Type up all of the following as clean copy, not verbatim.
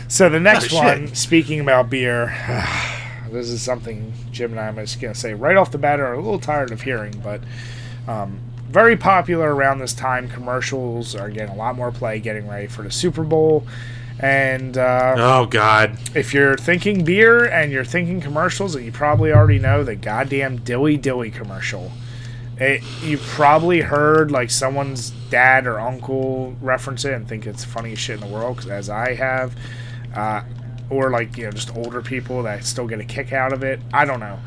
So the next one, speaking about beer, this is something Jim and I am just going to say right off the bat are a little tired of hearing, but very popular around this time. Commercials are getting a lot more play getting ready for the Super Bowl. And oh God, if you're thinking beer and you're thinking commercials, you probably already know the goddamn Dilly Dilly commercial. You've probably heard like someone's dad or uncle reference it and think it's the funniest shit in the world, cause as I have, or like just older people that still get a kick out of it. I don't know.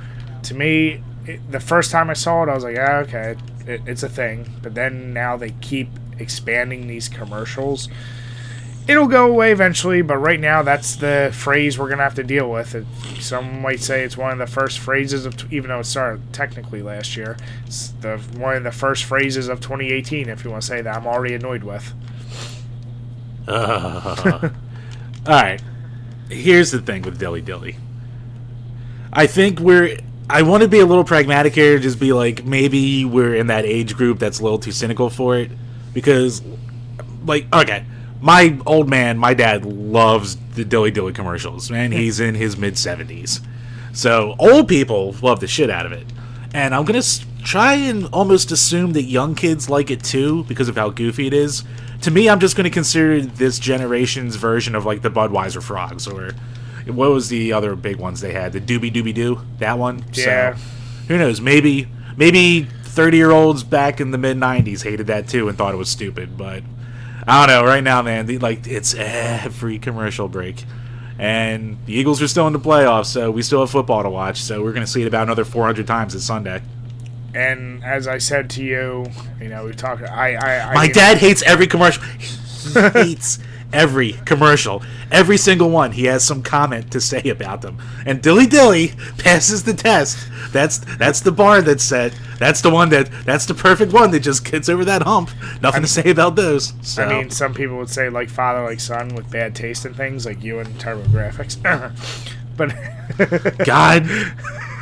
To me, the first time I saw it, I was like, okay, it's a thing. But then now they keep expanding these commercials. It'll go away eventually, but right now that's the phrase we're going to have to deal with. Some might say it's one of the first phrases of, even though it started technically last year, it's one of the first phrases of 2018, if you want to say that I'm already annoyed with. All right. Here's the thing with Dilly Dilly. I think I want to be a little pragmatic here, just be like, maybe we're in that age group that's a little too cynical for it. Because, okay. My old man, my dad, loves the Dilly Dilly commercials, man. He's in his mid-70s. So, old people love the shit out of it. And I'm going to try and almost assume that young kids like it too, because of how goofy it is. To me, I'm just going to consider this generation's version of, like, the Budweiser frogs, or what was the other big ones they had? The Doobie Doobie Doo? That one? Yeah. So, who knows? Maybe 30-year-olds back in the mid-90s hated that too and thought it was stupid, but I don't know. Right now, man, it's every commercial break. And the Eagles are still in the playoffs, so we still have football to watch, so we're going to see it about another 400 times this Sunday. And as I said to you, we've talked. My dad hates every commercial. He hates every commercial. Every single one. He has some comment to say about them. And Dilly Dilly passes the test. That's the bar that's set. That's the perfect one that just gets over that hump. Nothing to say about those. So. I mean, some people would say like father, like son, with bad taste in things, like you and TurboGrafx. But God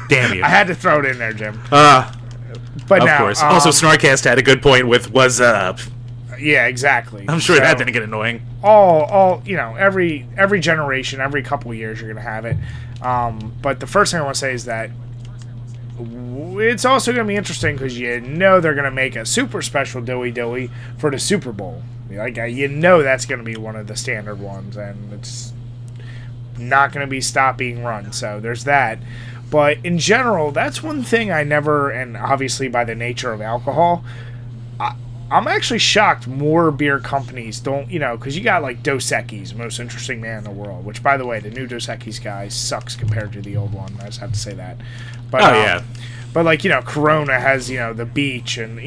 damn you! I had to throw it in there, Jim. But of course. Also, Snarkcast had a good point with "What's up." Yeah, exactly. I'm sure that didn't get annoying. Every generation, every couple of years, you're gonna have it. But the first thing I want to say is that it's also going to be interesting because they're going to make a super special Dilly Dilly for the Super Bowl. That's going to be one of the standard ones, and it's not going to be stop being run. So there's that. But in general, that's one thing I never, and obviously by the nature of alcohol, I'm actually shocked more beer companies don't, because you got like Dos Equis, most interesting man in the world, which, by the way, the new Dos Equis guy sucks compared to the old one. I just have to say that. But, yeah. But, Corona has, the beach, and,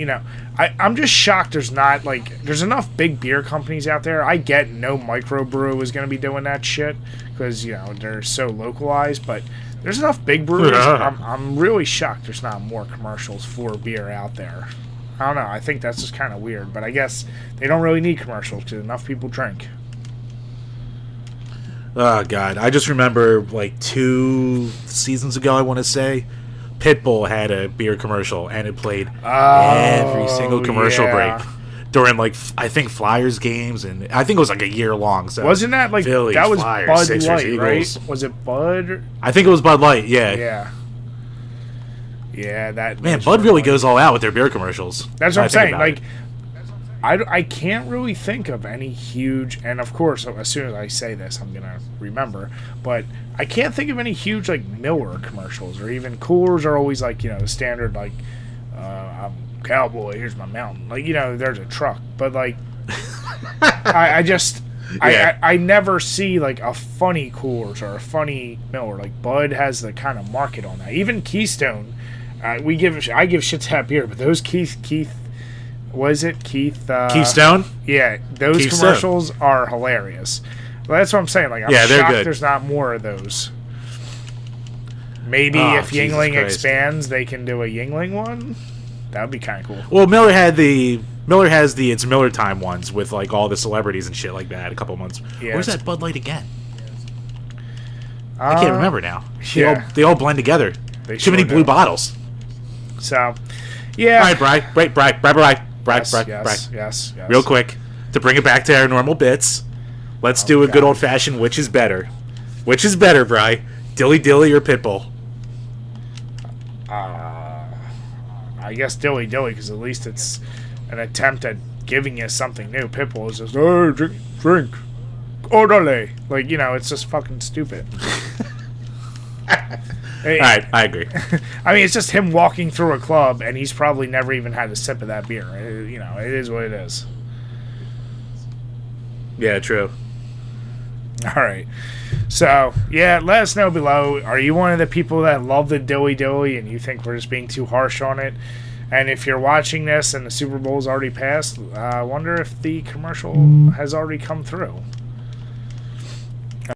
I'm just shocked there's not, there's enough big beer companies out there. I get no microbrew is going to be doing that shit because, they're so localized, but there's enough big breweries. I'm really shocked there's not more commercials for beer out there. I don't know. I think that's just kind of weird, but I guess they don't really need commercials because enough people drink. Oh, God. I just remember, 2 seasons ago, I want to say, Pitbull had a beer commercial, and it played every single commercial break during, I think, Flyers games, and I think it was, a year long. So wasn't that, Phillies, that was Flyers, Bud Sixers, Light, Eagles. right? Was it Bud? I think it was Bud Light, yeah. Yeah. Yeah, that... Man, Bud really goes all out with their beer commercials. That's what I'm saying. I can't really think of any huge... And, of course, as soon as I say this, I'm going to remember. But I can't think of any huge, Miller commercials. Or even Coolers are always, the standard, I'm cowboy, here's my mountain. There's a truck. But, I just... Yeah. I never see, a funny Coolers or a funny Miller. Bud has the kind of market on that. Even Keystone... I give shit to that beer, but those Keith, was it Keith? Keystone? Yeah, those Keystone. Commercials are hilarious. Well, that's what I'm saying. I'm they're shocked good. There's not more of those. Maybe if Yingling expands, they can do a Yingling one. That would be kind of cool. Well, Miller has the It's Miller Time ones with all the celebrities and shit like that a couple months. Yeah. Where's that Bud Light again? I can't remember now. They all blend together. Too many blue bottles. So, yeah. All right, Bri. Yes. Real quick, to bring it back to our normal bits, Let's do a good God. old-fashioned which is better. Which is better, Bri? Dilly Dilly or Pitbull? I guess Dilly Dilly, because at least it's an attempt at giving you something new. Pitbull is just, oh, drink. Orderly. Like, you know, it's just fucking stupid. Alright, I agree. I mean, it's just him walking through a club, and he's probably never even had a sip of that beer. You know, it is what it is. Yeah, true. All right. So, yeah, let us know below. Are you one of the people that love the Dilly Dilly and you think we're just being too harsh on it? And if you're watching this and the Super Bowl's already passed, I wonder if the commercial has already come through.